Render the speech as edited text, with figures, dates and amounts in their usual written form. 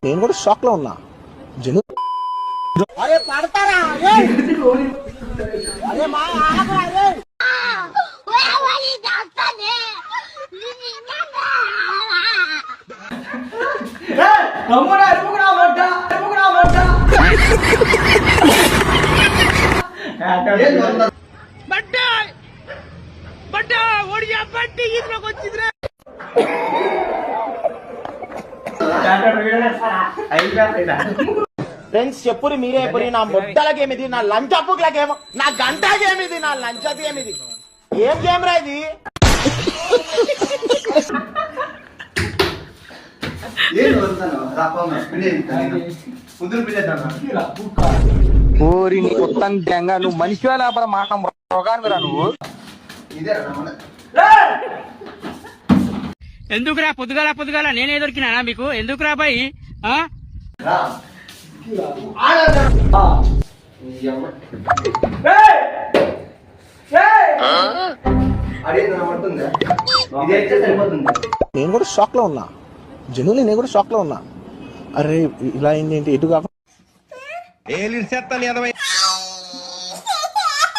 నేను కూడా షాక్ లో ఉన్నా జను ఫ్రెండ్స్ చెప్పురి మీరే ఎప్పుడు నా ముద్దలకేమిది నా లంచ్ అప్పులకేమో నా గంటకేమిది నా లంచ్ ఏమిది ఏం గేమ్ రా ఇది ఓరిని కొత్తంగా నువ్వు మనిషి లేకపోతే మాట రోగానిరా నువ్వు ఎందుకురా పొద్దుగాల నేనే దొరికినా మీకు ఎందుకురా బాయ్ నేను కూడా షాక్ లో ఉన్నా జనువులు నేను కూడా షాక్ లో ఉన్నా అరే ఇలా అయింది ఏంటి ఎటు కాకుండా